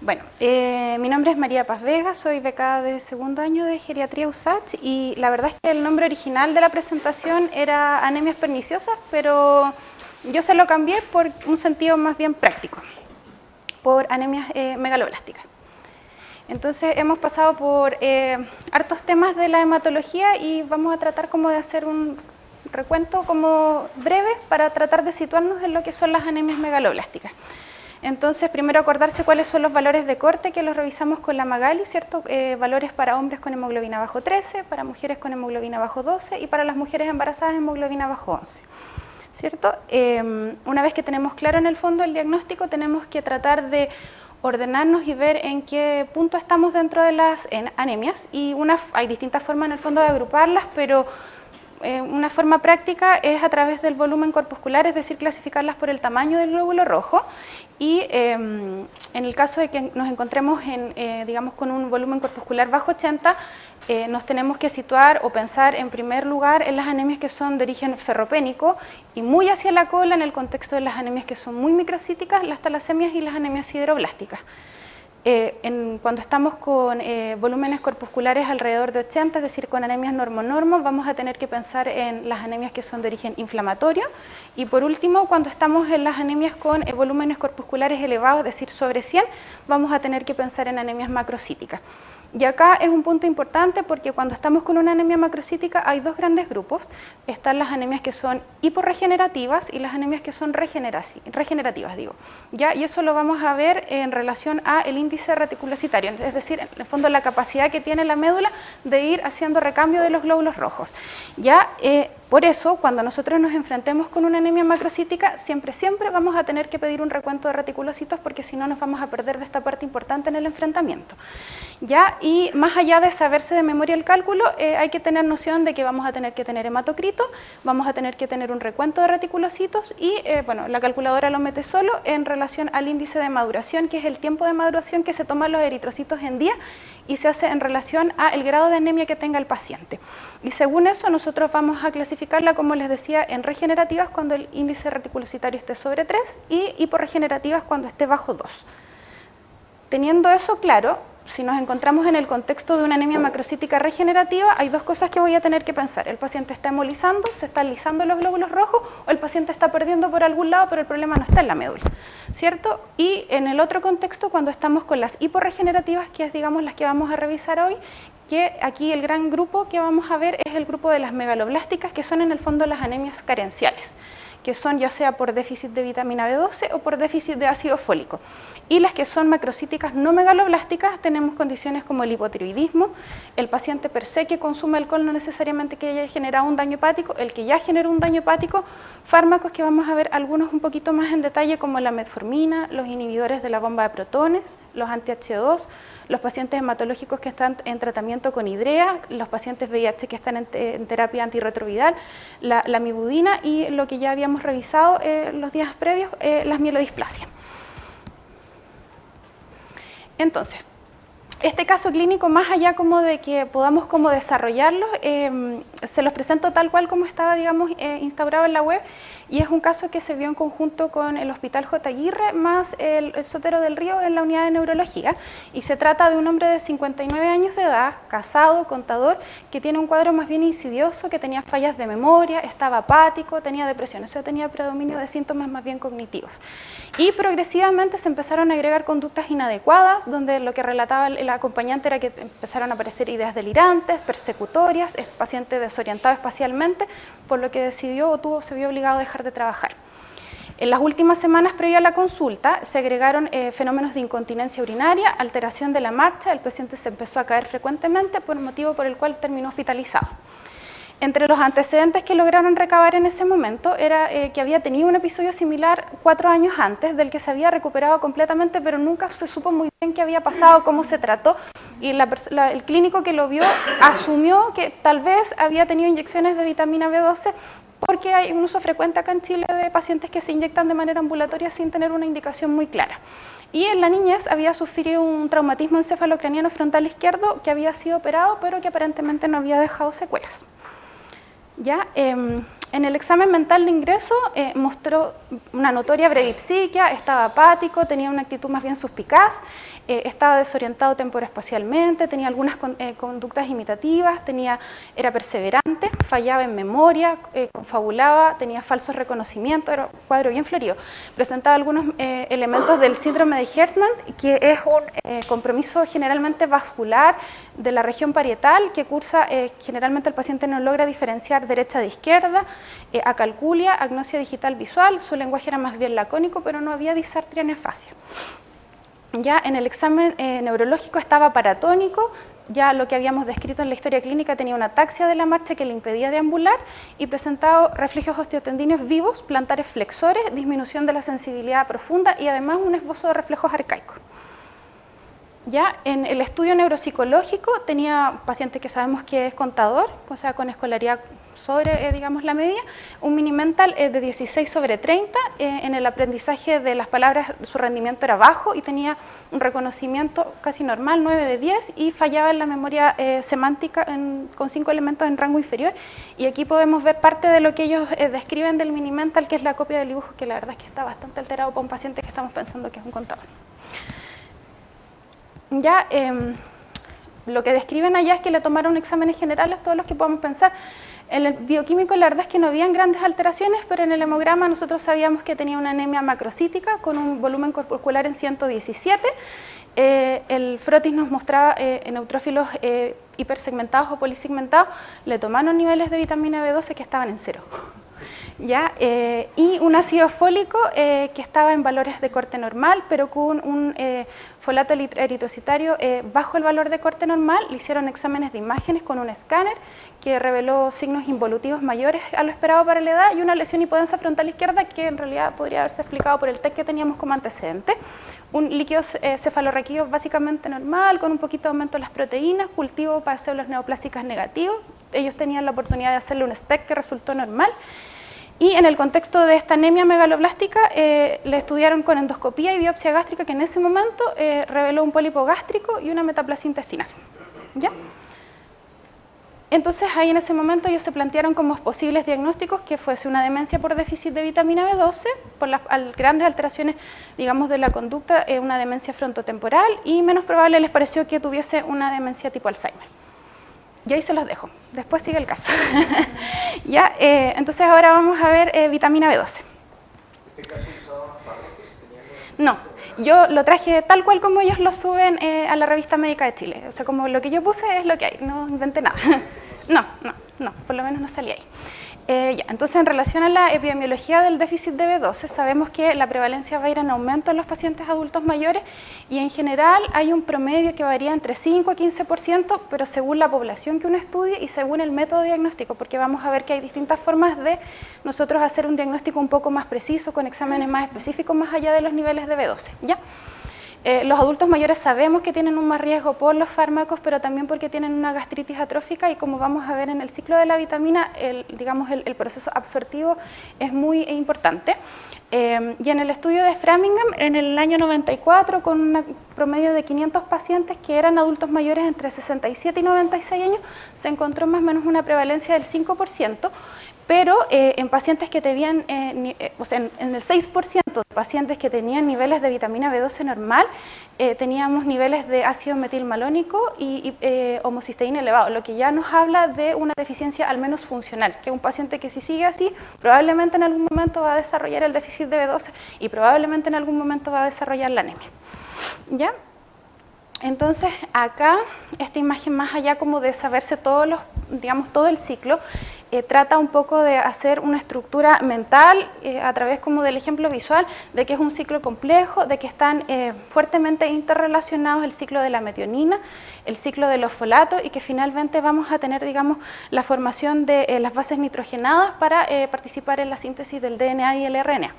Bueno, mi nombre es María Paz Vega, soy becada de segundo año de Geriatría USACH y la verdad es que el nombre original de la presentación era anemias perniciosas, pero yo se lo cambié por un sentido más bien práctico, por anemias megaloblásticas. Entonces hemos pasado por hartos temas de la hematología y vamos a tratar como de hacer un recuento como breve para tratar de situarnos en lo que son las anemias megaloblásticas. Entonces, primero acordarse cuáles son los valores de corte que los revisamos con la Magali, ¿cierto? Valores para hombres con hemoglobina bajo 13, para mujeres con hemoglobina bajo 12 y para las mujeres embarazadas hemoglobina bajo 11, ¿cierto? Una vez que tenemos claro en el fondo el diagnóstico, tenemos que tratar de ordenarnos y ver en qué punto estamos dentro de las anemias y hay distintas formas en el fondo de agruparlas, pero una forma práctica es a través del volumen corpuscular, es decir, clasificarlas por el tamaño del glóbulo rojo y en el caso de que nos encontremos digamos, con un volumen corpuscular bajo 80, nos tenemos que situar o pensar en primer lugar en las anemias que son de origen ferropénico y muy hacia la cola en el contexto de las anemias que son muy microcíticas, las talasemias y las anemias sideroblásticas. Cuando estamos con volúmenes corpusculares alrededor de 80, es decir, con anemias normo-normo, vamos a tener que pensar en las anemias que son de origen inflamatorio. Y por último, cuando estamos en las anemias con volúmenes corpusculares elevados, es decir, sobre 100, vamos a tener que pensar en anemias macrocíticas. Y acá es un punto importante porque cuando estamos con una anemia macrocítica hay dos grandes grupos. Están las anemias que son hiporregenerativas y las anemias que son regenerativas, ¿ya? Y eso lo vamos a ver en relación al índice reticulocitario, es decir, en el fondo la capacidad que tiene la médula de ir haciendo recambio de los glóbulos rojos. ¿Ya? Por eso, cuando nosotros nos enfrentemos con una anemia macrocítica, siempre vamos a tener que pedir un recuento de reticulocitos porque si no nos vamos a perder de esta parte importante en el enfrentamiento. ¿Ya? Y más allá de saberse de memoria el cálculo, hay que tener noción de que vamos a tener que tener hematocrito, vamos a tener que tener un recuento de reticulocitos y bueno, la calculadora lo mete solo en relación al índice de maduración, que es el tiempo de maduración que se toman los eritrocitos en día y se hace en relación al grado de anemia que tenga el paciente. Y según eso nosotros vamos a clasificarla, como les decía, en regenerativas cuando el índice reticulocitario esté sobre 3 y hiporregenerativas cuando esté bajo 2. Teniendo eso claro, si nos encontramos en el contexto de una anemia macrocítica regenerativa, hay dos cosas que voy a tener que pensar. El paciente está hemolizando, se están lisando los glóbulos rojos, o el paciente está perdiendo por algún lado, pero el problema no está en la médula, ¿cierto? Y en el otro contexto, cuando estamos con las hiporregenerativas, que es, digamos, las que vamos a revisar hoy, que aquí el gran grupo que vamos a ver es el grupo de las megaloblásticas, que son en el fondo las anemias carenciales, que son ya sea por déficit de vitamina B12 o por déficit de ácido fólico. Y las que son macrocíticas no megaloblásticas, tenemos condiciones como el hipotiroidismo, el paciente per se que consume alcohol no necesariamente que haya generado un daño hepático, el que ya generó un daño hepático, fármacos que vamos a ver algunos un poquito más en detalle como la metformina, los inhibidores de la bomba de protones, los anti-H2, los pacientes hematológicos que están en tratamiento con hidrea, los pacientes VIH que están en terapia antirretroviral, la mibudina y lo que ya habíamos revisado los días previos, las mielodisplasias. Entonces, este caso clínico, más allá como de que podamos como desarrollarlo, se los presento tal cual como estaba, digamos, instaurado en la web, y es un caso que se vio en conjunto con el Hospital J. Aguirre más el Sotero del Río en la unidad de neurología, y se trata de un hombre de 59 años de edad, casado, contador, que tiene un cuadro más bien insidioso, que tenía fallas de memoria, estaba apático, tenía depresión, o sea, tenía predominio de síntomas más bien cognitivos. Y progresivamente se empezaron a agregar conductas inadecuadas, donde lo que relataba el acompañante era que empezaron a aparecer ideas delirantes, persecutorias, el paciente desorientado espacialmente, por lo que decidió o se vio obligado a dejar de trabajar. En las últimas semanas previo a la consulta se agregaron fenómenos de incontinencia urinaria, alteración de la marcha, el paciente se empezó a caer frecuentemente, por motivo por el cual terminó hospitalizado. Entre los antecedentes que lograron recabar en ese momento era que había tenido un episodio similar 4 años antes, del que se había recuperado completamente, pero nunca se supo muy bien qué había pasado, cómo se trató, y el clínico que lo vio asumió que tal vez había tenido inyecciones de vitamina B12, porque hay un uso frecuente acá en Chile de pacientes que se inyectan de manera ambulatoria sin tener una indicación muy clara. Y en la niñez había sufrido un traumatismo encefalocraniano frontal izquierdo que había sido operado, pero que aparentemente no había dejado secuelas. ¿Ya? En el examen mental de ingreso mostró una notoria brevipsiquia, estaba apático, tenía una actitud más bien suspicaz, estaba desorientado temporoespacialmente, tenía algunas conductas imitativas, era perseverante, fallaba en memoria, confabulaba, tenía falsos reconocimientos, era un cuadro bien florido. Presentaba algunos elementos del síndrome de Hirschman, que es un compromiso generalmente vascular de la región parietal que cursa, generalmente el paciente no logra diferenciar derecha de izquierda, acalculia, agnosia digital visual, su lenguaje era más bien lacónico, pero no había disartria ni afasia. Ya en el examen neurológico estaba paratónico, ya lo que habíamos descrito en la historia clínica, tenía una ataxia de la marcha que le impedía deambular y presentaba reflejos osteotendíneos vivos, plantares flexores, disminución de la sensibilidad profunda y además un esbozo de reflejos arcaicos. Ya en el estudio neuropsicológico tenía paciente que sabemos que es contador, o sea, con escolaridad sobre, digamos, la media, un mini mental de 16/30, en el aprendizaje de las palabras su rendimiento era bajo y tenía un reconocimiento casi normal, 9/10, y fallaba en la memoria semántica con 5 elementos en rango inferior, y aquí podemos ver parte de lo que ellos describen del mini mental, que es la copia del dibujo, que la verdad es que está bastante alterado para un paciente que estamos pensando que es un contador. Ya lo que describen allá es que le tomaron exámenes generales, todos los que podamos pensar. En el bioquímico la verdad es que no habían grandes alteraciones, pero en el hemograma nosotros sabíamos que tenía una anemia macrocítica con un volumen corpuscular en 117. El frotis nos mostraba neutrófilos hipersegmentados o polisegmentados, le tomaron niveles de vitamina B12 que estaban en 0. ¿Ya? Y un ácido fólico que estaba en valores de corte normal, pero con un folato eritrocitario bajo el valor de corte normal. Le hicieron exámenes de imágenes con un escáner que reveló signos involutivos mayores a lo esperado para la edad y una lesión hipodensa frontal izquierda que en realidad podría haberse explicado por el TEC que teníamos como antecedente. Un líquido cefalorraquídeo básicamente normal, con un poquito de aumento de las proteínas, cultivo para células neoplásicas negativos. Ellos tenían la oportunidad de hacerle un SPECT que resultó normal. Y en el contexto de esta anemia megaloblástica, le estudiaron con endoscopía y biopsia gástrica, que en ese momento reveló un pólipo gástrico y una metaplasia intestinal. ¿Ya? Entonces, ahí en ese momento ellos se plantearon como posibles diagnósticos que fuese una demencia por déficit de vitamina B12, por las grandes alteraciones, digamos, de la conducta, una demencia frontotemporal, y menos probable les pareció que tuviese una demencia tipo Alzheimer. Y ahí se los dejo, después sigue el caso. ¿Ya? Entonces ahora vamos a ver vitamina B12. ¿Este caso usaban fármacos? No, yo lo traje tal cual como ellos lo suben a la Revista Médica de Chile. O sea, como lo que yo puse es lo que hay, no inventé nada. No, por lo menos no salí ahí. Ya, entonces, en relación a la epidemiología del déficit de B12, sabemos que la prevalencia va a ir en aumento en los pacientes adultos mayores y en general hay un promedio que varía entre 5 a 15%, pero según la población que uno estudie y según el método diagnóstico, porque vamos a ver que hay distintas formas de nosotros hacer un diagnóstico un poco más preciso, con exámenes más específicos, más allá de los niveles de B12, ¿ya? Los adultos mayores sabemos que tienen un más riesgo por los fármacos, pero también porque tienen una gastritis atrófica y como vamos a ver en el ciclo de la vitamina, el proceso absortivo es muy importante. Y en el estudio de Framingham, en el año 94, con un promedio de 500 pacientes que eran adultos mayores entre 67 y 96 años, se encontró más o menos una prevalencia del 5%, pero en pacientes que tenían, o sea, en el 6% de pacientes que tenían niveles de vitamina B12 normal, teníamos niveles de ácido metilmalónico y homocisteína elevado, lo que ya nos habla de una deficiencia al menos funcional, que un paciente que si sigue así, probablemente en algún momento va a desarrollar el déficit de B12 y probablemente en algún momento va a desarrollar la anemia. ¿Ya? Entonces, acá, esta imagen más allá como de saberse todos los, digamos, todo el ciclo, trata un poco de hacer una estructura mental a través como del ejemplo visual de que es un ciclo complejo, de que están fuertemente interrelacionados el ciclo de la metionina, el ciclo de los folatos y que finalmente vamos a tener, digamos, la formación de las bases nitrogenadas para participar en la síntesis del DNA y el RNA.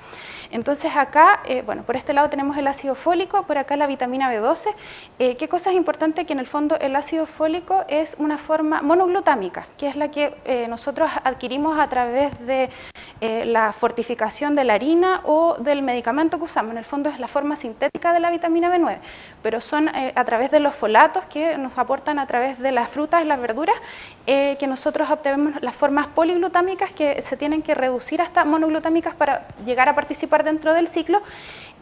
Entonces acá, bueno, por este lado tenemos el ácido fólico, por acá la vitamina B12. ¿Qué cosa es importante? Que en el fondo el ácido fólico es una forma monoglutámica, que es la que nosotros nosotros adquirimos a través de la fortificación de la harina o del medicamento que usamos. En el fondo es la forma sintética de la vitamina B9, pero son a través de los folatos que nos aportan a través de las frutas y las verduras que nosotros obtenemos las formas poliglutámicas que se tienen que reducir hasta monoglutámicas para llegar a participar dentro del ciclo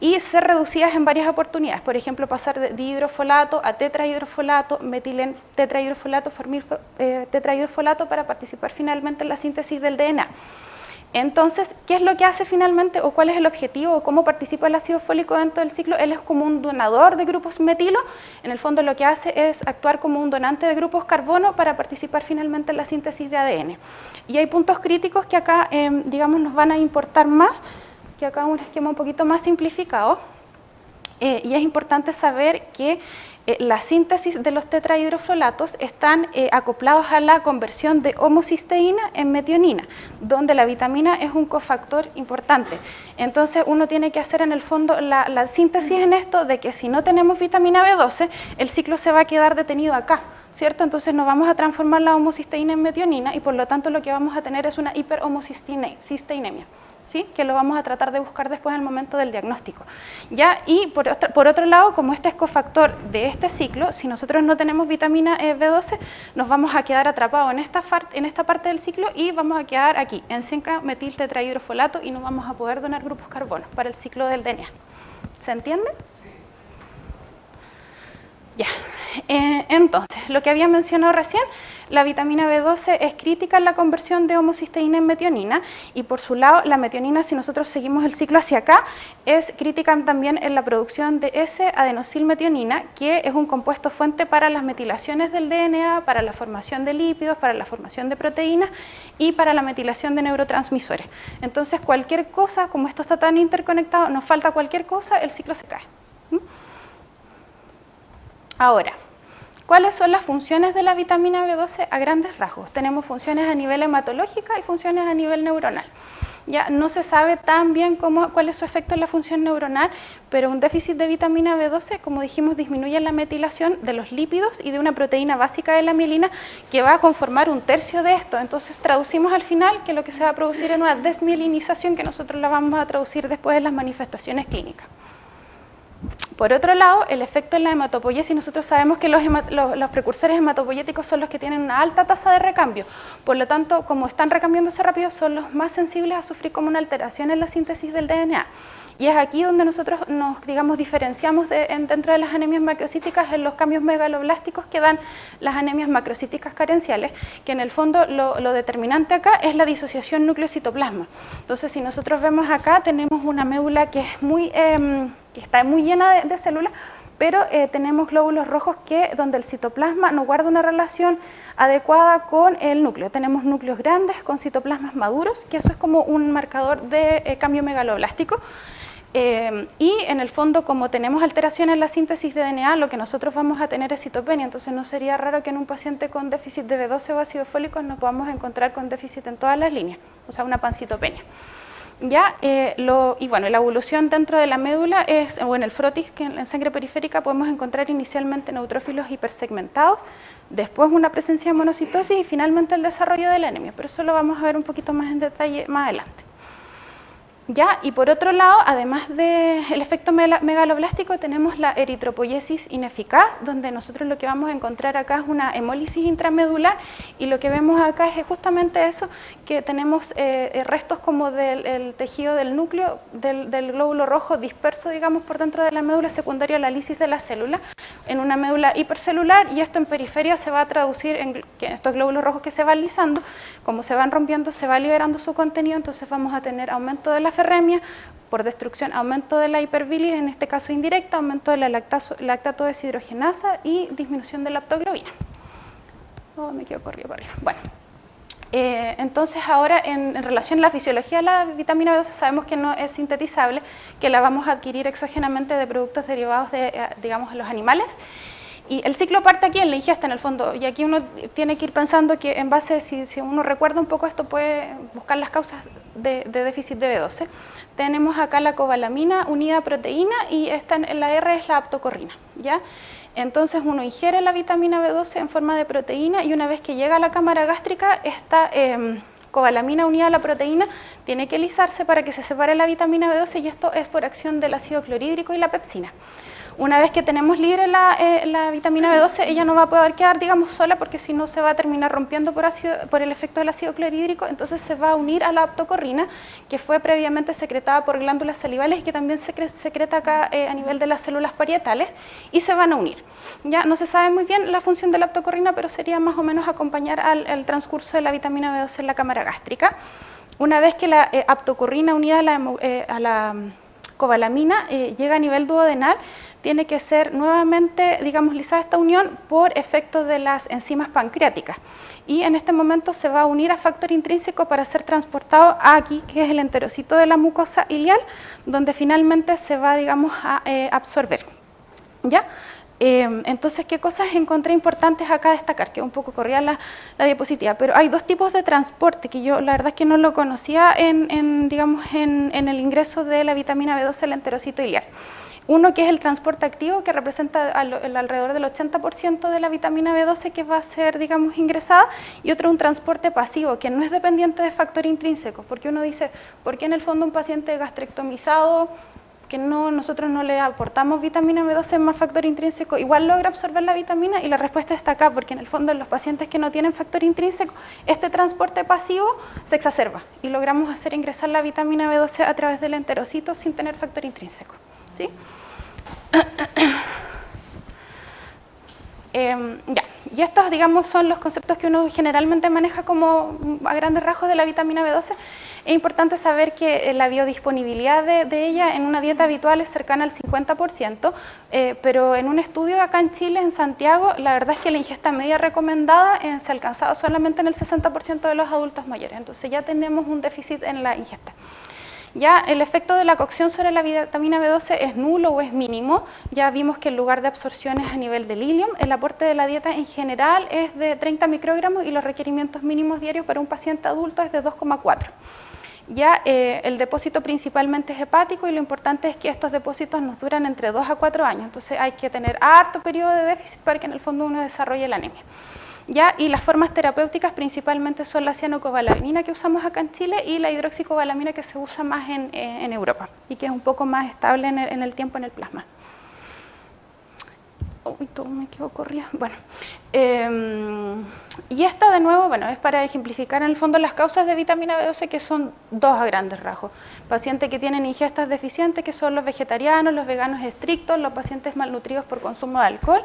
y ser reducidas en varias oportunidades. Por ejemplo, pasar de dihidrofolato a tetrahidrofolato, metilen tetrahidrofolato, tetrahidrofolato para participar finalmente en la síntesis del DNA. Entonces, ¿qué es lo que hace finalmente o cuál es el objetivo o cómo participa el ácido fólico dentro del ciclo? Él es como un donador de grupos metilo, en el fondo lo que hace es actuar como un donante de grupos carbono para participar finalmente en la síntesis de ADN. Y hay puntos críticos que acá, digamos, nos van a importar más, que acá un esquema un poquito más simplificado, y es importante saber que la síntesis de los tetrahidrofolatos están acoplados a la conversión de homocisteína en metionina, donde la vitamina es un cofactor importante. Entonces uno tiene que hacer en el fondo la síntesis en esto de que si no tenemos vitamina B12, el ciclo se va a quedar detenido acá, ¿cierto? Entonces no vamos a transformar la homocisteína en metionina y por lo tanto lo que vamos a tener es una hiperhomocisteinemia. ¿Sí? Que lo vamos a tratar de buscar después en el momento del diagnóstico. ¿Ya? Y por otro lado, como este es cofactor de este ciclo, si nosotros no tenemos vitamina B12, nos vamos a quedar atrapados en esta parte del ciclo y vamos a quedar aquí, en 5-metil tetrahidrofolato y no vamos a poder donar grupos carbono para el ciclo del DNA. ¿Se entiende? Ya. Entonces, lo que había mencionado recién, la vitamina B12 es crítica en la conversión de homocisteína en metionina y por su lado la metionina, si nosotros seguimos el ciclo hacia acá, es crítica también en la producción de S-adenosilmetionina, que es un compuesto fuente para las metilaciones del DNA, para la formación de lípidos, para la formación de proteínas y para la metilación de neurotransmisores. Entonces cualquier cosa, como esto está tan interconectado, nos falta cualquier cosa, el ciclo se cae. Ahora, ¿cuáles son las funciones de la vitamina B12 a grandes rasgos? Tenemos funciones a nivel hematológica y funciones a nivel neuronal. Ya no se sabe tan bien cuál es su efecto en la función neuronal, pero un déficit de vitamina B12, como dijimos, disminuye la metilación de los lípidos y de una proteína básica de la mielina que va a conformar 1/3 de esto. Entonces traducimos al final que lo que se va a producir es una desmielinización que nosotros la vamos a traducir después en las manifestaciones clínicas. Por otro lado, el efecto en la hematopoiesis, nosotros sabemos que los precursores hematopoyéticos son los que tienen una alta tasa de recambio, por lo tanto, como están recambiándose rápido, son los más sensibles a sufrir como una alteración en la síntesis del DNA. Y es aquí donde nosotros nos, digamos, diferenciamos dentro de las anemias macrocíticas en los cambios megaloblásticos que dan las anemias macrocíticas carenciales, que en el fondo lo determinante acá es la disociación núcleo-citoplasma. Entonces, si nosotros vemos acá, tenemos una médula que es que está muy llena de células, pero tenemos glóbulos rojos donde el citoplasma no guarda una relación adecuada con el núcleo. Tenemos núcleos grandes con citoplasmas maduros, que eso es como un marcador de cambio megaloblástico. Y en el fondo, como tenemos alteración en la síntesis de DNA, lo que nosotros vamos a tener es citopenia, entonces no sería raro que en un paciente con déficit de B12 o ácido fólico nos podamos encontrar con déficit en todas las líneas, o sea, una pancitopenia. ¿Ya? Y bueno, la evolución dentro de la médula o en el frotis, que en sangre periférica podemos encontrar inicialmente neutrófilos hipersegmentados, después una presencia de monocitosis y finalmente el desarrollo de la anemia, pero eso lo vamos a ver un poquito más en detalle más adelante. ¿Ya? Y por otro lado, además del efecto megaloblástico, tenemos la eritropoiesis ineficaz, donde nosotros lo que vamos a encontrar acá es una hemólisis intramedular y lo que vemos acá es justamente eso, que tenemos restos como del tejido del núcleo, del glóbulo rojo disperso, digamos, por dentro de la médula secundaria a la lisis de la célula, en una médula hipercelular, y esto en periferia se va a traducir en que estos glóbulos rojos que se van lisando, como se van rompiendo, se va liberando su contenido, entonces vamos a tener aumento de la ferremia, por destrucción, aumento de la hiperbilis, en este caso indirecta, aumento de la lactato deshidrogenasa y disminución de la aptoglobina. Oh, me quedo corrido para arriba. Bueno, entonces ahora en relación a la fisiología de la vitamina B12 sabemos que no es sintetizable, que la vamos a adquirir exógenamente de productos derivados de, digamos, los animales. Y el ciclo parte aquí en la ingesta, en el fondo, y aquí uno tiene que ir pensando que en base, si uno recuerda un poco esto, puede buscar las causas de déficit de B12. Tenemos acá la cobalamina unida a proteína y la R es la aptocorrina, ¿ya? Entonces uno ingiere la vitamina B12 en forma de proteína y una vez que llega a la cámara gástrica, esta cobalamina unida a la proteína tiene que lisarse para que se separe la vitamina B12 y esto es por acción del ácido clorhídrico y la pepsina. Una vez que tenemos libre la vitamina B12, ella no va a poder quedar, digamos, sola porque si no se va a terminar rompiendo por el efecto del ácido clorhídrico, entonces se va a unir a la aptocorrina, que fue previamente secretada por glándulas salivales y que también se secreta acá a nivel de las células parietales, y se van a unir. Ya no se sabe muy bien la función de la aptocorrina, pero sería más o menos acompañar al transcurso de la vitamina B12 en la cámara gástrica. Una vez que la aptocorrina unida a la cobalamina llega a nivel duodenal, tiene que ser nuevamente, digamos, lisada esta unión por efecto de las enzimas pancreáticas. Y en este momento se va a unir a factor intrínseco para ser transportado aquí, que es el enterocito de la mucosa ileal, donde finalmente se va, digamos, a absorber. ¿Ya? Entonces, ¿qué cosas encontré importantes acá a destacar? Que un poco corría la diapositiva, pero hay dos tipos de transporte que yo la verdad es que no lo conocía digamos, en el ingreso de la vitamina B12 al enterocito ileal. Uno que es el transporte activo, que representa alrededor del 80% de la vitamina B12 que va a ser, digamos, ingresada, y otro un transporte pasivo, que no es dependiente de factor intrínseco, porque uno dice, ¿por qué en el fondo un paciente gastrectomizado, que nosotros no le aportamos vitamina B12 más factor intrínseco, igual logra absorber la vitamina? Y la respuesta está acá, porque en el fondo en los pacientes que no tienen factor intrínseco, este transporte pasivo se exacerba y logramos hacer ingresar la vitamina B12 a través del enterocito sin tener factor intrínseco. ¿Sí? Ya. Y estos, digamos, son los conceptos que uno generalmente maneja como a grandes rasgos de la vitamina B12. Es importante saber que la biodisponibilidad de ella en una dieta habitual es cercana al 50%, pero en un estudio acá en Chile, en Santiago, la verdad es que la ingesta media recomendada se ha alcanzado solamente en el 60% de los adultos mayores. Entonces ya tenemos un déficit en la ingesta. Ya el efecto de la cocción sobre la vitamina B12 es nulo o es mínimo. Ya vimos que el lugar de absorción es a nivel del ilium. El aporte de la dieta en general es de 30 microgramos y los requerimientos mínimos diarios para un paciente adulto es de 2,4. Ya el depósito principalmente es hepático y lo importante es que estos depósitos nos duran entre 2 a 4 años. Entonces hay que tener harto periodo de déficit para que en el fondo uno desarrolle la anemia. ¿Ya? Y las formas terapéuticas principalmente son la cianocobalamina que usamos acá en Chile y la hidroxicobalamina que se usa más en Europa y que es un poco más estable en el tiempo en el plasma. Uy, todo me quedó corriendo. Bueno, y esta de nuevo, bueno, es para ejemplificar en el fondo las causas de vitamina B12, que son dos a grandes rasgos. Pacientes que tienen ingestas deficientes, que son los vegetarianos, los veganos estrictos, los pacientes malnutridos por consumo de alcohol,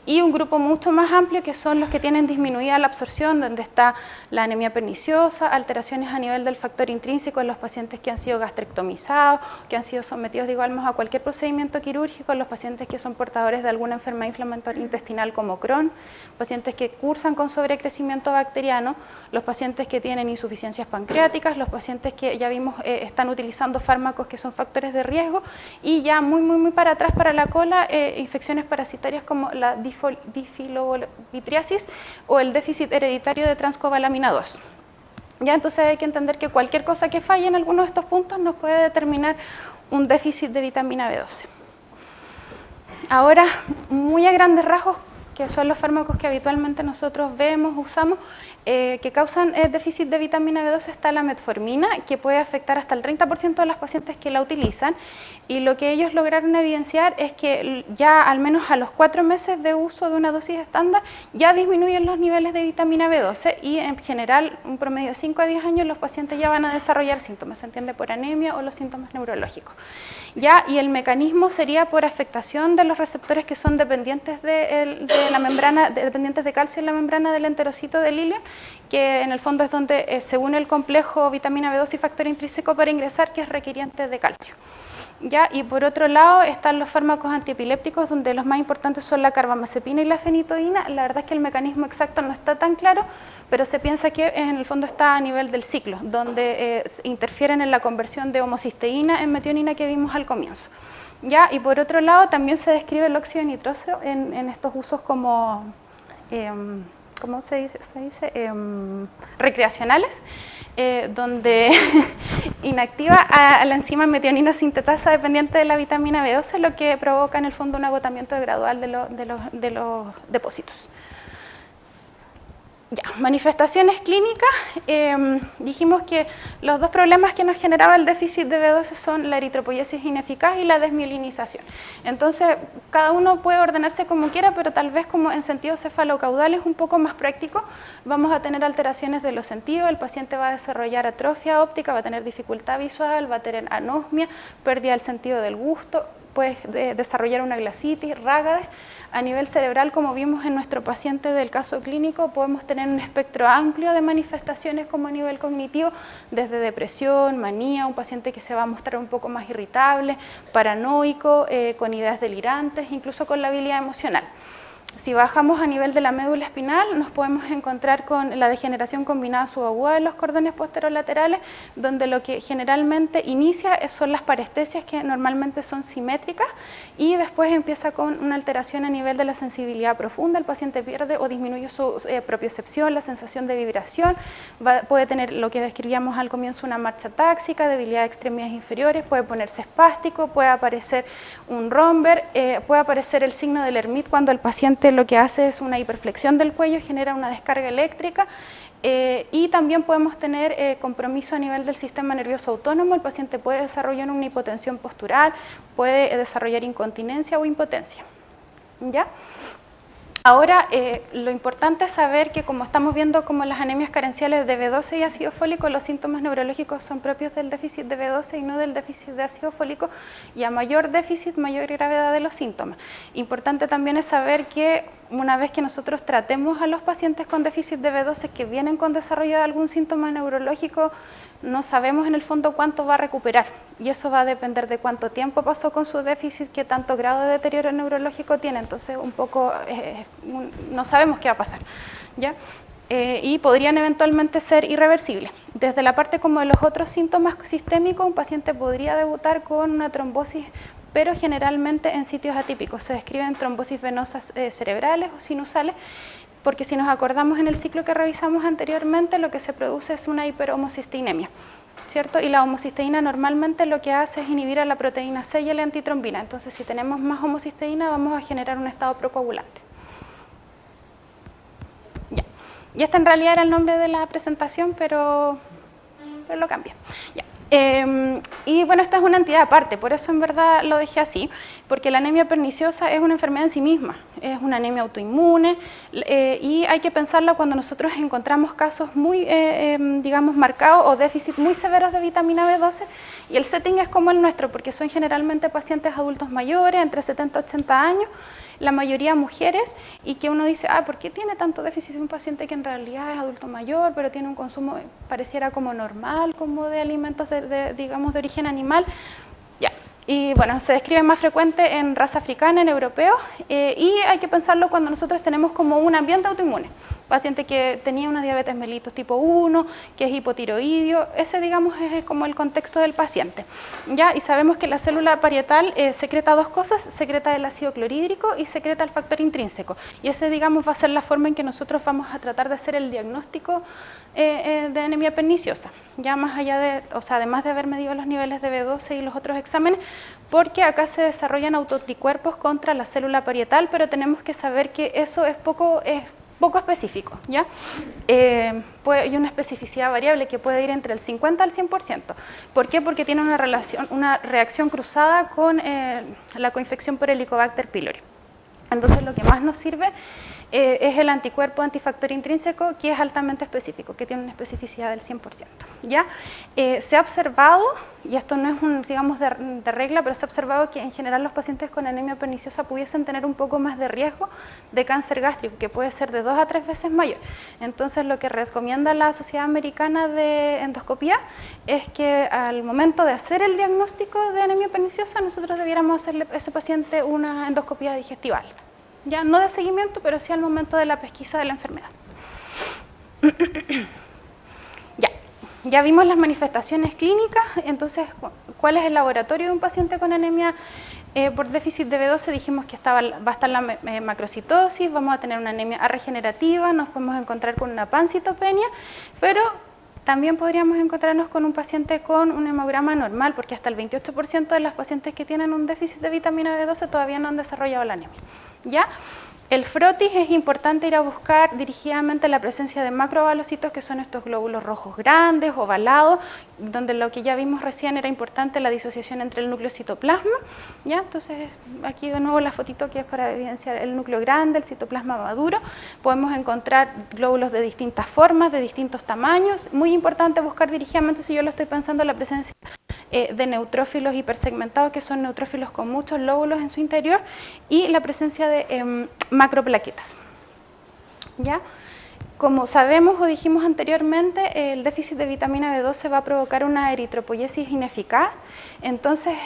y un grupo mucho más amplio que son los que tienen disminuida la absorción, donde está la anemia perniciosa, alteraciones a nivel del factor intrínseco en los pacientes que han sido gastrectomizados, que han sido sometidos, digamos, a cualquier procedimiento quirúrgico, los pacientes que son portadores de alguna enfermedad inflamatoria intestinal como Crohn, pacientes que cursan con sobrecrecimiento bacteriano, los pacientes que tienen insuficiencias pancreáticas, los pacientes que ya vimos están utilizando fármacos que son factores de riesgo, y ya muy para atrás para la cola, infecciones parasitarias como la difilovitriasis o el déficit hereditario de transcobalamina 2. Ya, entonces hay que entender que cualquier cosa que falle en alguno de estos puntos nos puede determinar un déficit de vitamina B12. Ahora, muy a grandes rasgos, que son los fármacos que habitualmente nosotros vemos, usamos, que causan déficit de vitamina B12, está la metformina, que puede afectar hasta el 30% de las pacientes que la utilizan, y lo que ellos lograron evidenciar es que ya al menos a los 4 meses de uso de una dosis estándar ya disminuyen los niveles de vitamina B12 y en general, un promedio de 5 a 10 años, los pacientes ya van a desarrollar síntomas, se entiende por anemia o los síntomas neurológicos. Ya, y el mecanismo sería por afectación de los receptores que son dependientes de la membrana, dependientes de calcio en la membrana del enterocito del ilium, que en el fondo es donde se une el complejo vitamina B12 y factor intrínseco para ingresar, que es requiriente de calcio. Ya, y por otro lado están los fármacos antiepilépticos, donde los más importantes son la carbamazepina y la fenitoína. La verdad es que el mecanismo exacto no está tan claro, pero se piensa que en el fondo está a nivel del ciclo, donde interfieren en la conversión de homocisteína en metionina que vimos al comienzo. Ya, y por otro lado también se describe el óxido nitroso en estos usos como, ¿cómo se dice? Recreacionales, donde inactiva a la enzima metionina sintetasa dependiente de la vitamina B12, lo que provoca en el fondo un agotamiento gradual de los depósitos. Ya, manifestaciones clínicas, dijimos que los dos problemas que nos generaba el déficit de B12 son la eritropoiesis ineficaz y la desmielinización. Entonces, cada uno puede ordenarse como quiera, pero tal vez como en sentido cefalocaudal es un poco más práctico, vamos a tener alteraciones de los sentidos, el paciente va a desarrollar atrofia óptica, va a tener dificultad visual, va a tener anosmia, pérdida del sentido del gusto, puede desarrollar una glasitis, rágades. A nivel cerebral, como vimos en nuestro paciente del caso clínico, podemos tener un espectro amplio de manifestaciones como a nivel cognitivo, desde depresión, manía, un paciente que se va a mostrar un poco más irritable, paranoico, con ideas delirantes, incluso con labilidad emocional. Si bajamos a nivel de la médula espinal, nos podemos encontrar con la degeneración combinada subaguda de los cordones posterolaterales, donde lo que generalmente inicia son las parestesias, que normalmente son simétricas, y después empieza con una alteración a nivel de la sensibilidad profunda, el paciente pierde o disminuye su propiocepción, la sensación de vibración, puede tener lo que describíamos al comienzo, una marcha táxica, debilidad de extremidades inferiores, puede ponerse espástico, puede aparecer un romber, puede aparecer el signo del Hermite cuando el paciente lo que hace es una hiperflexión del cuello, genera una descarga eléctrica, y también podemos tener compromiso a nivel del sistema nervioso autónomo, el paciente puede desarrollar una hipotensión postural, puede desarrollar incontinencia o impotencia. ¿Ya? Ahora, lo importante es saber que como estamos viendo como las anemias carenciales de B12 y ácido fólico, los síntomas neurológicos son propios del déficit de B12 y no del déficit de ácido fólico, y a mayor déficit, mayor gravedad de los síntomas. Importante también es saber que una vez que nosotros tratemos a los pacientes con déficit de B12 que vienen con desarrollo de algún síntoma neurológico, no sabemos en el fondo cuánto va a recuperar, y eso va a depender de cuánto tiempo pasó con su déficit, qué tanto grado de deterioro neurológico tiene, entonces un poco no sabemos qué va a pasar, ¿ya? Y podrían eventualmente ser irreversibles. Desde la parte como de los otros síntomas sistémicos, un paciente podría debutar con una trombosis, pero generalmente en sitios atípicos, se describen trombosis venosas cerebrales o sinusales, porque si nos acordamos en el ciclo que revisamos anteriormente, lo que se produce es una hiperhomocisteinemia, ¿cierto? Y la homocisteína normalmente lo que hace es inhibir a la proteína C y a la antitrombina, entonces si tenemos más homocisteína vamos a generar un estado procoagulante. Ya. Y este en realidad era el nombre de la presentación, pero lo cambié. Ya. Y bueno, esta es una entidad aparte, por eso en verdad lo dejé así, porque la anemia perniciosa es una enfermedad en sí misma, es una anemia autoinmune, y hay que pensarla cuando nosotros encontramos casos muy, digamos, marcados o déficit muy severos de vitamina B12, y el setting es como el nuestro, porque son generalmente pacientes adultos mayores, entre 70 y 80 años, la mayoría mujeres, y que uno dice, ¿por qué tiene tanto déficit un paciente que en realidad es adulto mayor, pero tiene un consumo pareciera como normal, como de alimentos digamos de origen animal? Ya. Y bueno, se describe más frecuente en raza africana, en europeos, y hay que pensarlo cuando nosotros tenemos como un ambiente autoinmune. Paciente que tenía una diabetes mellitus tipo 1, que es hipotiroidio, ese digamos es como el contexto del paciente. ¿Ya? Y sabemos que la célula parietal secreta dos cosas, secreta el ácido clorhídrico y secreta el factor intrínseco. Y ese digamos va a ser la forma en que nosotros vamos a tratar de hacer el diagnóstico de anemia perniciosa. Ya más allá de, o sea, además de haber medido los niveles de B12 y los otros exámenes, porque acá se desarrollan autoanticuerpos contra la célula parietal, pero tenemos que saber que eso es poco específico, ¿ya? Hay una especificidad variable que puede ir entre el 50 al 100%. ¿Por qué? Porque tiene una reacción cruzada con la coinfección por Helicobacter pylori. Entonces lo que más nos sirve es el anticuerpo antifactor intrínseco, que es altamente específico, que tiene una especificidad del 100%. ¿Ya? Se ha observado, y esto no es digamos de regla, pero se ha observado que en general los pacientes con anemia perniciosa pudiesen tener un poco más de riesgo de cáncer gástrico, que puede ser de 2 a 3 veces mayor. Entonces lo que recomienda la Sociedad Americana de Endoscopía es que al momento de hacer el diagnóstico de anemia perniciosa nosotros debiéramos hacerle a ese paciente una endoscopía digestiva alta. Ya no de seguimiento, pero sí al momento de la pesquisa de la enfermedad. Ya vimos las manifestaciones clínicas, entonces, ¿cuál es el laboratorio de un paciente con anemia por déficit de B12? Dijimos que va a estar la macrocitosis, vamos a tener una anemia regenerativa, nos podemos encontrar con una pancitopenia, pero también podríamos encontrarnos con un paciente con un hemograma normal, porque hasta el 28% de las pacientes que tienen un déficit de vitamina B12 todavía no han desarrollado la anemia. ¿Ya? El frotis es importante ir a buscar dirigidamente la presencia de macrovalocitos, que son estos glóbulos rojos grandes, ovalados, donde lo que ya vimos recién era importante la disociación entre el núcleo y citoplasma. ¿Ya? Entonces, aquí de nuevo la fotito que es para evidenciar el núcleo grande, el citoplasma maduro. Podemos encontrar glóbulos de distintas formas, de distintos tamaños. Muy importante buscar dirigidamente, si yo lo estoy pensando, la presencia de neutrófilos hipersegmentados, que son neutrófilos con muchos lóbulos en su interior, y la presencia de macroplaquetas. ¿Ya? Como sabemos o dijimos anteriormente, el déficit de vitamina B12 va a provocar una eritropoiesis ineficaz. Entonces,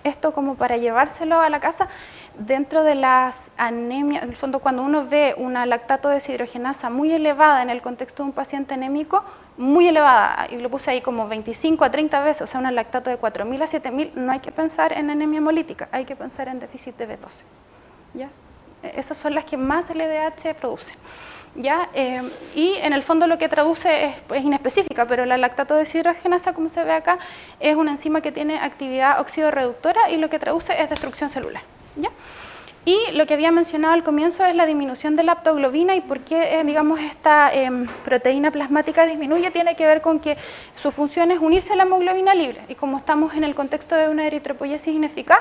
esto como para llevárselo a la casa, dentro de las anemias, en el fondo cuando uno ve una lactato deshidrogenasa muy elevada en el contexto de un paciente anémico, muy elevada, y lo puse ahí como 25 a 30 veces, o sea, una lactato de 4.000 a 7.000, no hay que pensar en anemia hemolítica, hay que pensar en déficit de B12. ¿Ya? Esas son las que más el LDH produce. ¿Ya? Y en el fondo lo que traduce es inespecífica, pero la lactato deshidrogenasa, como se ve acá, es una enzima que tiene actividad oxidorreductora y lo que traduce es destrucción celular. ¿Ya? Y lo que había mencionado al comienzo es la disminución de la aptoglobina, y por qué digamos, esta proteína plasmática disminuye, tiene que ver con que su función es unirse a la hemoglobina libre, y como estamos en el contexto de una eritropoiesis ineficaz,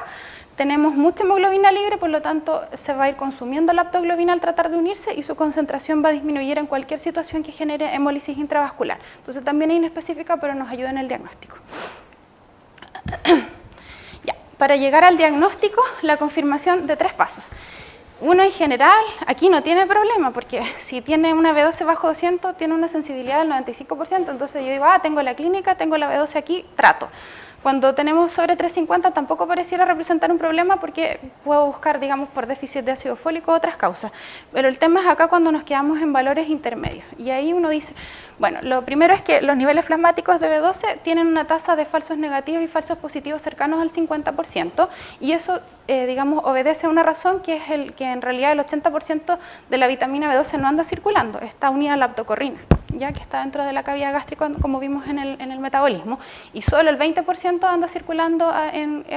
tenemos mucha hemoglobina libre, por lo tanto se va a ir consumiendo la aptoglobina al tratar de unirse y su concentración va a disminuir en cualquier situación que genere hemólisis intravascular. Entonces también es inespecífica, pero nos ayuda en el diagnóstico. Ya, para llegar al diagnóstico, la confirmación de 3 pasos. Uno en general, aquí no tiene problema, porque si tiene una B12 bajo 200, tiene una sensibilidad del 95%, entonces yo digo, tengo la clínica, tengo la B12 aquí, trato. Cuando tenemos sobre 350 tampoco pareciera representar un problema, porque puedo buscar, digamos, por déficit de ácido fólico otras causas. Pero el tema es acá cuando nos quedamos en valores intermedios. Y ahí uno dice, bueno, lo primero es que los niveles plasmáticos de B12 tienen una tasa de falsos negativos y falsos positivos cercanos al 50%, y eso, digamos, obedece a una razón, que es que en realidad el 80% de la vitamina B12 no anda circulando, está unida a la aptocorrina, ya que está dentro de la cavidad gástrica, como vimos en el metabolismo, y solo el 20% anda circulando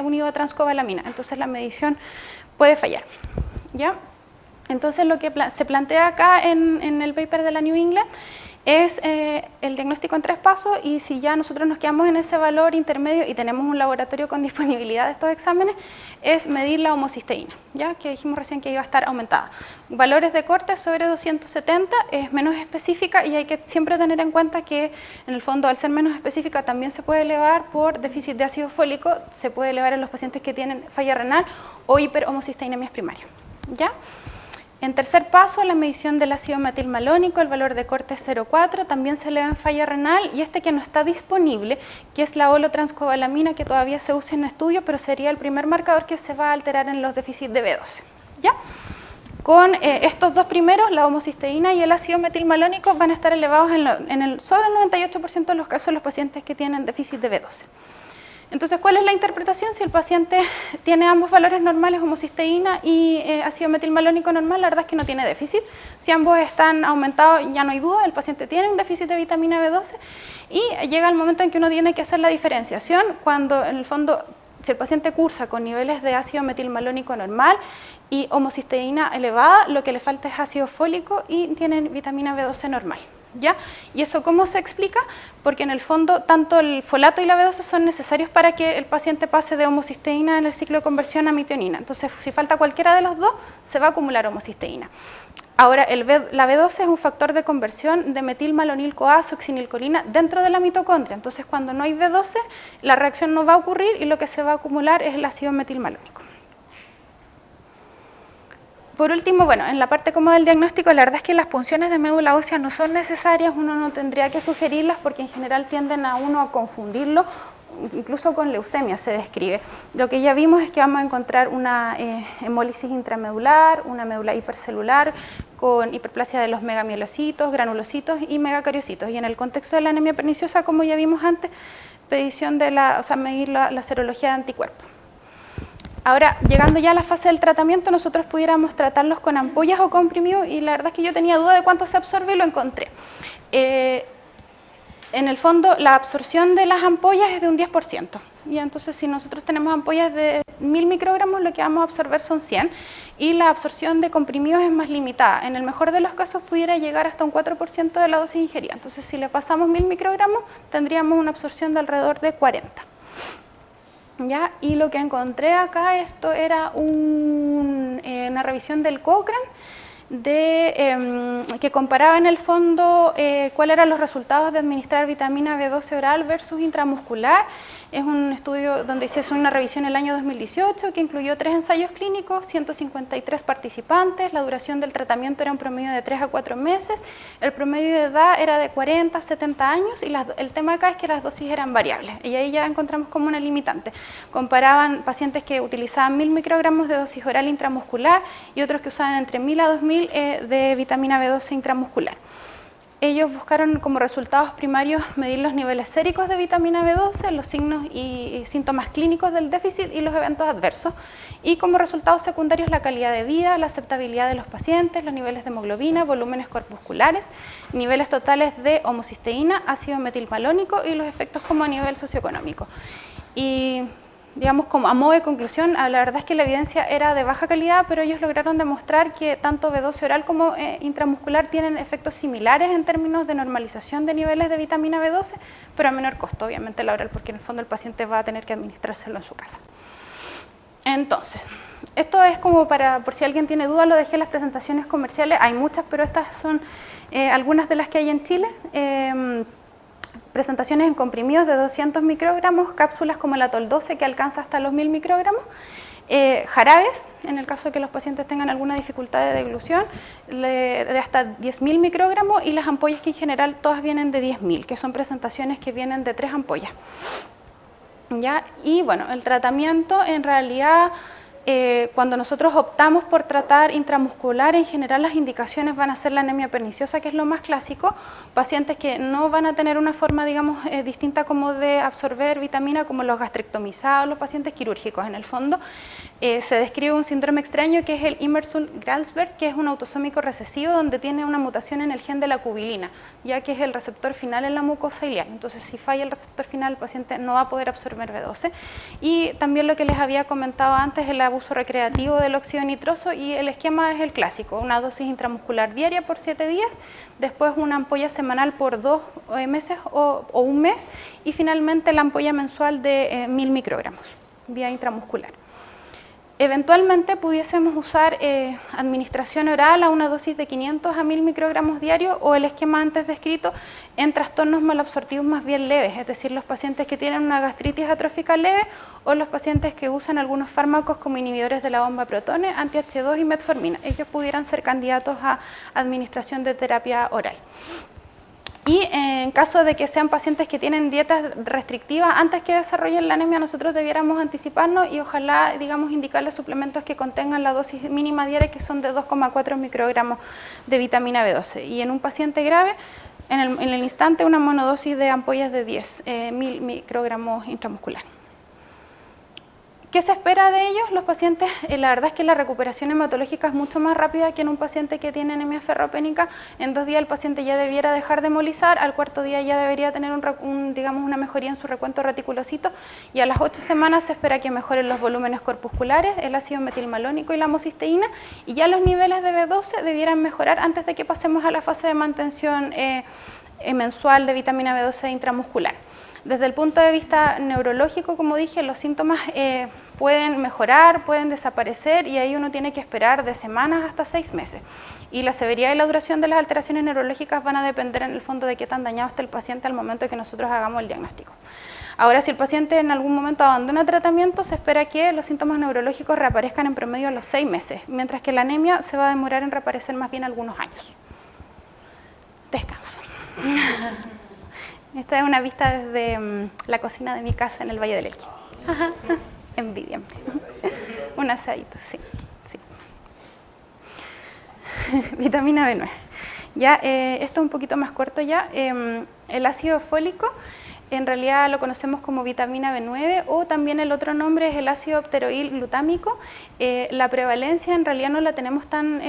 unido a transcobalamina, entonces la medición puede fallar. ¿Ya? Entonces lo que se plantea acá en el paper de la New England es el diagnóstico en 3 pasos, y si ya nosotros nos quedamos en ese valor intermedio y tenemos un laboratorio con disponibilidad de estos exámenes, es medir la homocisteína, ya que dijimos recién que iba a estar aumentada. Valores de corte sobre 270 es menos específica, y hay que siempre tener en cuenta que en el fondo, al ser menos específica, también se puede elevar por déficit de ácido fólico, se puede elevar en los pacientes que tienen falla renal o hiperhomocisteínemias primarias. ¿Ya? En tercer paso, la medición del ácido metilmalónico, el valor de corte es 0,4, también se eleva en falla renal, y este que no está disponible, que es la holotranscobalamina, que todavía se usa en estudio, pero sería el primer marcador que se va a alterar en los déficits de B12. ¿Ya? Con estos dos primeros, la homocisteína y el ácido metilmalónico, van a estar elevados sobre el 98% de los casos de los pacientes que tienen déficit de B12. Entonces, ¿cuál es la interpretación? Si el paciente tiene ambos valores normales, homocisteína y ácido metilmalónico normal, la verdad es que no tiene déficit. Si ambos están aumentados, ya no hay duda, el paciente tiene un déficit de vitamina B12, y llega el momento en que uno tiene que hacer la diferenciación cuando, en el fondo, si el paciente cursa con niveles de ácido metilmalónico normal y homocisteína elevada, lo que le falta es ácido fólico y tiene vitamina B12 normal. ¿Ya? ¿Y eso cómo se explica? Porque en el fondo tanto el folato y la B12 son necesarios para que el paciente pase de homocisteína en el ciclo de conversión a metionina. Entonces, si falta cualquiera de los dos, se va a acumular homocisteína. Ahora, la B12 es un factor de conversión de metilmalonil-CoA, succinilcolina dentro de la mitocondria. Entonces, cuando no hay B12, la reacción no va a ocurrir y lo que se va a acumular es el ácido metilmalónico. Por último, bueno, en la parte como del diagnóstico, la verdad es que las punciones de médula ósea no son necesarias, uno no tendría que sugerirlas porque en general tienden a uno a confundirlo, incluso con leucemia se describe. Lo que ya vimos es que vamos a encontrar una hemólisis intramedular, una médula hipercelular con hiperplasia de los megamielocitos, granulocitos y megacariocitos. Y en el contexto de la anemia perniciosa, como ya vimos antes, medición de medir la serología de anticuerpos. Ahora, llegando ya a la fase del tratamiento, nosotros pudiéramos tratarlos con ampollas o comprimidos, y la verdad es que yo tenía duda de cuánto se absorbe y lo encontré. En el fondo, la absorción de las ampollas es de un 10%, Y entonces si nosotros tenemos ampollas de 1000 microgramos, lo que vamos a absorber son 100 y la absorción de comprimidos es más limitada. En el mejor de los casos pudiera llegar hasta un 4% de la dosis ingerida. Entonces si le pasamos 1000 microgramos, tendríamos una absorción de alrededor de 40. ¿Ya? Y lo que encontré acá, esto era una revisión del Cochrane, que comparaba en el fondo cuáles eran los resultados de administrar vitamina B12 oral versus intramuscular. Es un estudio donde se hizo una revisión el año 2018 que incluyó 3 ensayos clínicos, 153 participantes, la duración del tratamiento era un promedio de 3 a 4 meses, el promedio de edad era de 40 a 70 años y el tema acá es que las dosis eran variables y ahí ya encontramos como una limitante. Comparaban pacientes que utilizaban 1000 microgramos de dosis oral intramuscular y otros que usaban entre 1000 a 2000 de vitamina B12 intramuscular. Ellos buscaron como resultados primarios medir los niveles séricos de vitamina B12, los signos y síntomas clínicos del déficit y los eventos adversos. Y como resultados secundarios la calidad de vida, la aceptabilidad de los pacientes, los niveles de hemoglobina, volúmenes corpusculares, niveles totales de homocisteína, ácido metilmalónico y los efectos como a nivel socioeconómico. Y digamos, como a modo de conclusión, la verdad es que la evidencia era de baja calidad, pero ellos lograron demostrar que tanto B12 oral como intramuscular tienen efectos similares en términos de normalización de niveles de vitamina B12, pero a menor costo, obviamente la oral, porque en el fondo el paciente va a tener que administrárselo en su casa. Entonces, esto es como por si alguien tiene dudas, lo dejé en las presentaciones comerciales, hay muchas, pero estas son algunas de las que hay en Chile. Presentaciones en comprimidos de 200 microgramos, cápsulas como el Atol 12 que alcanza hasta los 1000 microgramos, jarabes, en el caso de que los pacientes tengan alguna dificultad de deglución, de hasta 10.000 microgramos y las ampollas que en general todas vienen de 10.000, que son presentaciones que vienen de 3 ampollas. ¿Ya? Y bueno, el tratamiento en realidad, cuando nosotros optamos por tratar intramuscular, en general las indicaciones van a ser la anemia perniciosa, que es lo más clásico, pacientes que no van a tener una forma, digamos, distinta como de absorber vitamina, como los gastrectomizados, los pacientes quirúrgicos en el fondo. Se describe un síndrome extraño que es el Imersul-Grasberg, que es un autosómico recesivo donde tiene una mutación en el gen de la cubilina, ya que es el receptor final en la mucosa ileal. Entonces, si falla el receptor final, el paciente no va a poder absorber B12. Y también lo que les había comentado antes, el abuso recreativo del óxido nitroso, y el esquema es el clásico, una dosis intramuscular diaria por 7 días, después una ampolla semanal por 2 meses o un mes, y finalmente la ampolla mensual de 1000 microgramos vía intramuscular. Eventualmente pudiésemos usar administración oral a una dosis de 500 a 1000 microgramos diarios o el esquema antes descrito en trastornos malabsortivos más bien leves, es decir, los pacientes que tienen una gastritis atrófica leve o los pacientes que usan algunos fármacos como inhibidores de la bomba protones, anti-H2 y metformina. Ellos pudieran ser candidatos a administración de terapia oral. Y en caso de que sean pacientes que tienen dietas restrictivas, antes que desarrollen la anemia, nosotros debiéramos anticiparnos y ojalá, digamos, indicarles suplementos que contengan la dosis mínima diaria, que son de 2,4 microgramos de vitamina B12. Y en un paciente grave, en el instante, una monodosis de ampollas de 10.000 microgramos intramuscular. ¿Qué se espera de ellos? Los pacientes, la verdad es que la recuperación hematológica es mucho más rápida que en un paciente que tiene anemia ferropénica. En 2 días el paciente ya debiera dejar de hemolizar, al 4.º día ya debería tener digamos, una mejoría en su recuento reticulocito, y a las 8 semanas se espera que mejoren los volúmenes corpusculares, el ácido metilmalónico y la homocisteína, y ya los niveles de B12 debieran mejorar antes de que pasemos a la fase de mantención mensual de vitamina B12 intramuscular. Desde el punto de vista neurológico, como dije, los síntomas pueden mejorar, pueden desaparecer, y ahí uno tiene que esperar de semanas hasta 6 meses. Y la severidad y la duración de las alteraciones neurológicas van a depender en el fondo de qué tan dañado esté el paciente al momento de que nosotros hagamos el diagnóstico. Ahora, si el paciente en algún momento abandona tratamiento, se espera que los síntomas neurológicos reaparezcan en promedio a los 6 meses, mientras que la anemia se va a demorar en reaparecer más bien algunos años. Descanso. Esta es una vista desde la cocina de mi casa en el Valle del Elqui. Envidiame. Un asadito, sí. Vitamina B9. Ya, esto es un poquito más corto ya. El ácido fólico en realidad lo conocemos como vitamina B9 o también el otro nombre es el ácido pteroil glutámico. La prevalencia en realidad no la tenemos tan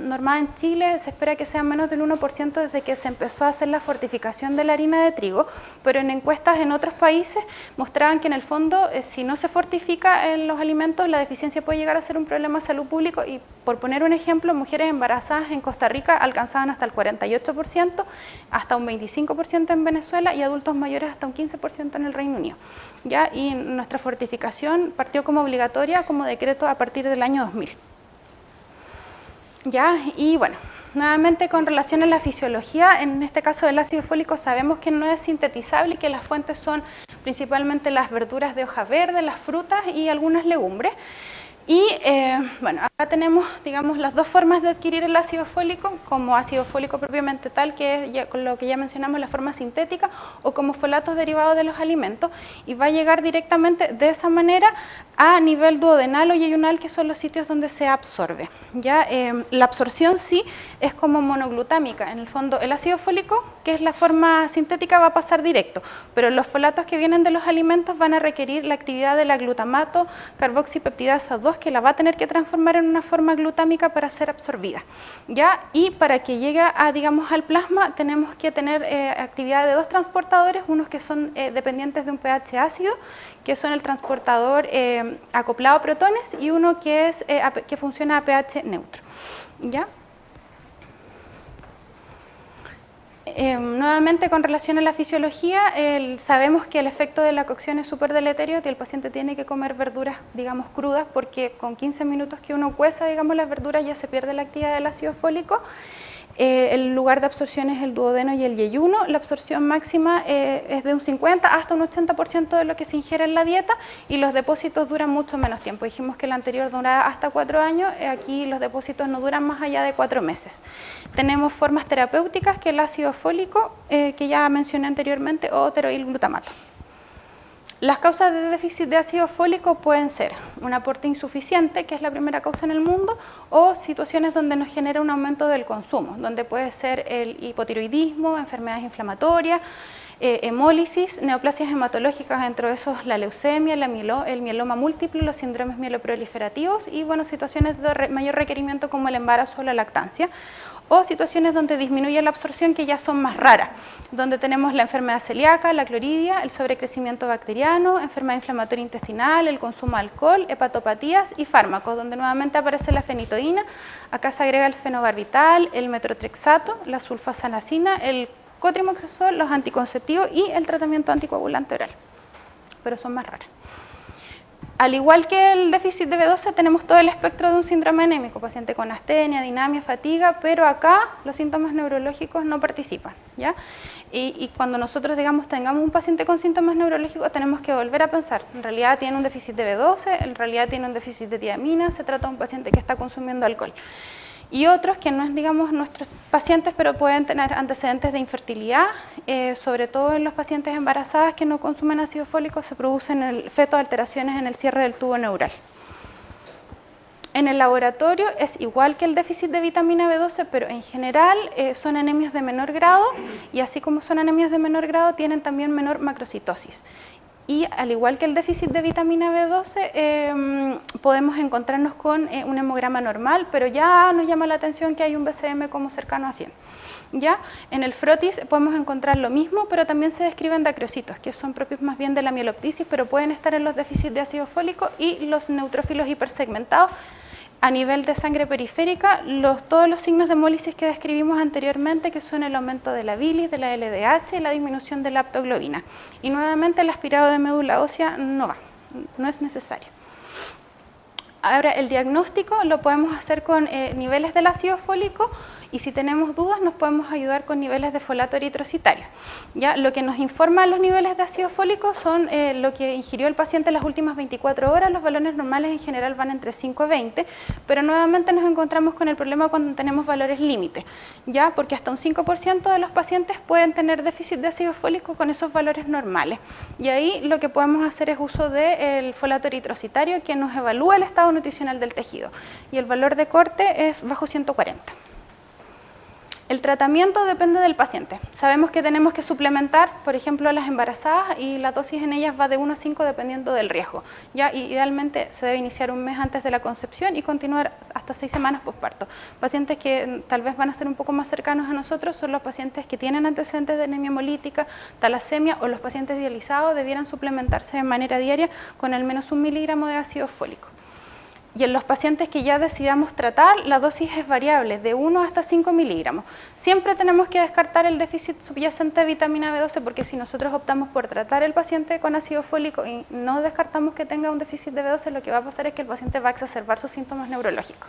normada en Chile, se espera que sea menos del 1% desde que se empezó a hacer la fortificación de la harina de trigo, pero en encuestas en otros países mostraban que en el fondo si no se fortifica en los alimentos la deficiencia puede llegar a ser un problema de salud público y por poner un ejemplo, mujeres embarazadas en Costa Rica alcanzaban hasta el 48%, hasta un 25% en Venezuela y adultos mayores hasta un 15% en el Reino Unido. ¿Ya? Y nuestra fortificación partió como obligatoria, como decreto a partir del año 2000. ¿Ya? Y bueno, nuevamente con relación a la fisiología, en este caso del ácido fólico sabemos que no es sintetizable y que las fuentes son principalmente las verduras de hoja verde, las frutas y algunas legumbres. Y bueno, acá tenemos, digamos, las dos formas de adquirir el ácido fólico, como ácido fólico propiamente tal, que es ya, con lo que ya mencionamos, la forma sintética, o como folatos derivados de los alimentos, y va a llegar directamente de esa manera a nivel duodenal o yeyunal, que son los sitios donde se absorbe. ¿Ya? La absorción sí es como monoglutámica, en el fondo el ácido fólico, que es la forma sintética, va a pasar directo, pero los folatos que vienen de los alimentos van a requerir la actividad de la glutamato carboxipeptidasa 2, que la va a tener que transformar en una forma glutámica para ser absorbida. ¿Ya? Y para que llegue a, digamos, al plasma tenemos que tener actividad de dos transportadores, unos que son dependientes de un pH ácido, que son el transportador acoplado a protones, y uno que, que funciona a pH neutro. ¿Ya? Nuevamente con relación a la fisiología, sabemos que el efecto de la cocción es súper deleterio, que el paciente tiene que comer verduras, digamos, crudas, porque con 15 minutos que uno cueza, digamos, las verduras ya se pierde la actividad del ácido fólico. El lugar de absorción es el duodeno y el yeyuno. La absorción máxima es de un 50 hasta un 80% de lo que se ingiere en la dieta, y los depósitos duran mucho menos tiempo. Dijimos que el anterior duraba hasta 4 años, aquí los depósitos no duran más allá de 4 meses. Tenemos formas terapéuticas, que el ácido fólico, que ya mencioné anteriormente, o pteroil glutamato. Las causas de déficit de ácido fólico pueden ser un aporte insuficiente, que es la primera causa en el mundo, o situaciones donde nos genera un aumento del consumo, donde puede ser el hipotiroidismo, enfermedades inflamatorias, hemólisis, neoplasias hematológicas, entre esos la leucemia, el mieloma múltiple, los síndromes mieloproliferativos y bueno, situaciones de mayor requerimiento como el embarazo o la lactancia, o situaciones donde disminuye la absorción, que ya son más raras, donde tenemos la enfermedad celíaca, la cloridia, el sobrecrecimiento bacteriano, enfermedad inflamatoria intestinal, el consumo de alcohol, hepatopatías y fármacos, donde nuevamente aparece la fenitoína. Acá se agrega el fenobarbital, el metotrexato, la sulfasalazina, el cotrimoxazol, los anticonceptivos y el tratamiento anticoagulante oral, pero son más raras. Al igual que el déficit de B12, tenemos todo el espectro de un síndrome anémico, paciente con astenia, dinamia, fatiga, pero acá los síntomas neurológicos no participan, ¿ya? Y cuando nosotros, digamos, tengamos un paciente con síntomas neurológicos, tenemos que volver a pensar, en realidad tiene un déficit de B12, en realidad tiene un déficit de tiamina, se trata de un paciente que está consumiendo alcohol. Y otros que no es, digamos, nuestros pacientes, pero pueden tener antecedentes de infertilidad, sobre todo en los pacientes embarazadas que no consumen ácido fólico, se producen en el feto alteraciones en el cierre del tubo neural. En el laboratorio es igual que el déficit de vitamina B12, pero en general son anemias de menor grado, y así como son anemias de menor grado, tienen también menor macrocitosis. Y al igual que el déficit de vitamina B12, podemos encontrarnos con un hemograma normal, pero ya nos llama la atención que hay un BCM como cercano a 100. ¿Ya? En el frotis podemos encontrar lo mismo, pero también se describen dacriocitos, que son propios más bien de la mieloptisis, pero pueden estar en los déficits de ácido fólico y los neutrófilos hipersegmentados. A nivel de sangre periférica, todos los signos de hemólisis que describimos anteriormente, que son el aumento de la bilis, de la LDH y la disminución de la aptoglobina. Y nuevamente el aspirado de médula ósea no va, no es necesario. Ahora, el diagnóstico lo podemos hacer con niveles del ácido fólico, y si tenemos dudas nos podemos ayudar con niveles de folato eritrocitario. ¿Ya? Lo que nos informa los niveles de ácido fólico son lo que ingirió el paciente en las últimas 24 horas. Los valores normales en general van entre 5 y 20, pero nuevamente nos encontramos con el problema cuando tenemos valores límite, ¿ya? Porque hasta un 5% de los pacientes pueden tener déficit de ácido fólico con esos valores normales. Y ahí lo que podemos hacer es uso del folato eritrocitario, que nos evalúa el estado nutricional del tejido, y el valor de corte es bajo 140. El tratamiento depende del paciente. Sabemos que tenemos que suplementar, por ejemplo, a las embarazadas y la dosis en ellas va de 1 a 5 dependiendo del riesgo. Ya, idealmente se debe iniciar un mes antes de la concepción y continuar hasta 6 semanas posparto. Pacientes que tal vez van a ser un poco más cercanos a nosotros son los pacientes que tienen antecedentes de anemia hemolítica, talasemia o los pacientes dializados debieran suplementarse de manera diaria con al menos 1 miligramo de ácido fólico. Y en los pacientes que ya decidamos tratar, la dosis es variable, de 1 hasta 5 miligramos. Siempre tenemos que descartar el déficit subyacente de vitamina B12 porque si nosotros optamos por tratar al paciente con ácido fólico y no descartamos que tenga un déficit de B12, lo que va a pasar es que el paciente va a exacerbar sus síntomas neurológicos.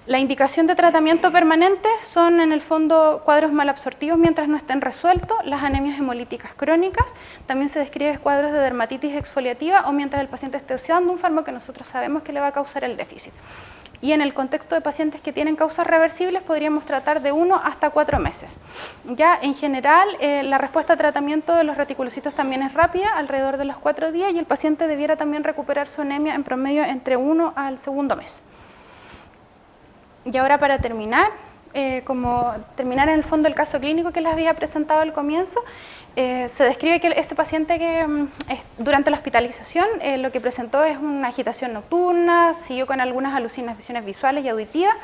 La indicación de tratamiento permanente son en el fondo cuadros malabsortivos mientras no estén resueltos, las anemias hemolíticas crónicas, también se describe cuadros de dermatitis exfoliativa o mientras el paciente esté usando un fármaco que nosotros sabemos que le va a causar el déficit. Y en el contexto de pacientes que tienen causas reversibles podríamos tratar de 1 hasta 4 meses. Ya en general la respuesta a tratamiento de los reticulocitos también es rápida, alrededor de los 4 días y el paciente debiera también recuperar su anemia en promedio entre 1 al segundo mes. Y ahora para terminar, como terminar en el fondo el caso clínico que les había presentado al comienzo, se describe que ese paciente que durante la hospitalización lo que presentó es una agitación nocturna, siguió con algunas alucinaciones visuales y auditivas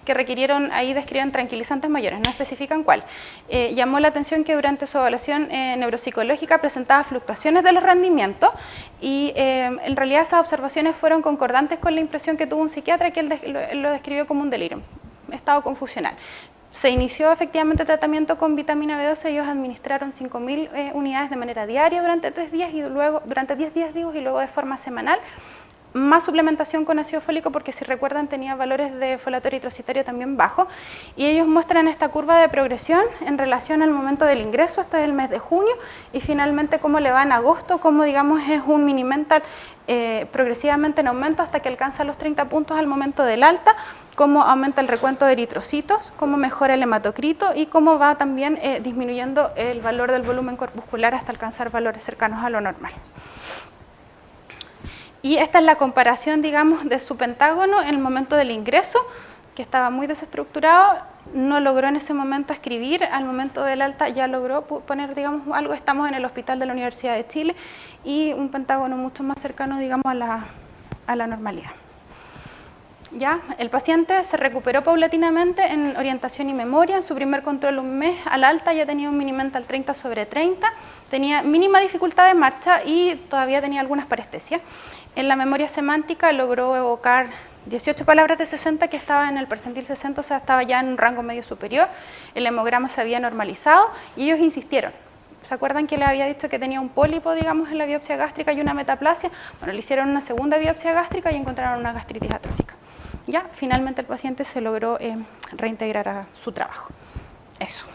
que requirieron, ahí describen tranquilizantes mayores, no especifican cuál. Llamó la atención que durante su evaluación neuropsicológica presentaba fluctuaciones de los rendimientos y en realidad esas observaciones fueron concordantes con la impresión que tuvo un psiquiatra que él lo describió como un delirio, estado confusional. Se inició efectivamente tratamiento con vitamina B12, ellos administraron 5.000 unidades de manera diaria durante 3 días y luego, durante 10 días digo, y luego de forma semanal, más suplementación con ácido fólico porque si recuerdan tenía valores de folato eritrocitario también bajos y ellos muestran esta curva de progresión en relación al momento del ingreso, esto es el mes de junio y finalmente cómo le va en agosto, como digamos es un mini mental progresivamente en aumento hasta que alcanza los 30 puntos al momento del alta, cómo aumenta el recuento de eritrocitos, cómo mejora el hematocrito y cómo va también disminuyendo el valor del volumen corpuscular hasta alcanzar valores cercanos a lo normal. Y esta es la comparación, digamos, de su pentágono en el momento del ingreso, que estaba muy desestructurado, no logró en ese momento escribir, al momento del alta ya logró poner, digamos, algo, estamos en el hospital de la Universidad de Chile, y un pentágono mucho más cercano, digamos, a la normalidad. Ya, el paciente se recuperó paulatinamente en orientación y memoria, en su primer control un mes al alta ya tenía un minimental 30/30, tenía mínima dificultad de marcha y todavía tenía algunas parestesias. En la memoria semántica logró evocar 18 palabras de 60 que estaba en el percentil 60, o sea, estaba ya en un rango medio superior, el hemograma se había normalizado y ellos insistieron. ¿Se acuerdan que le había dicho que tenía un pólipo, digamos, en la biopsia gástrica y una metaplasia? Bueno, le hicieron una segunda biopsia gástrica y encontraron una gastritis atrófica. Ya, finalmente el paciente se logró reintegrar a su trabajo. Eso.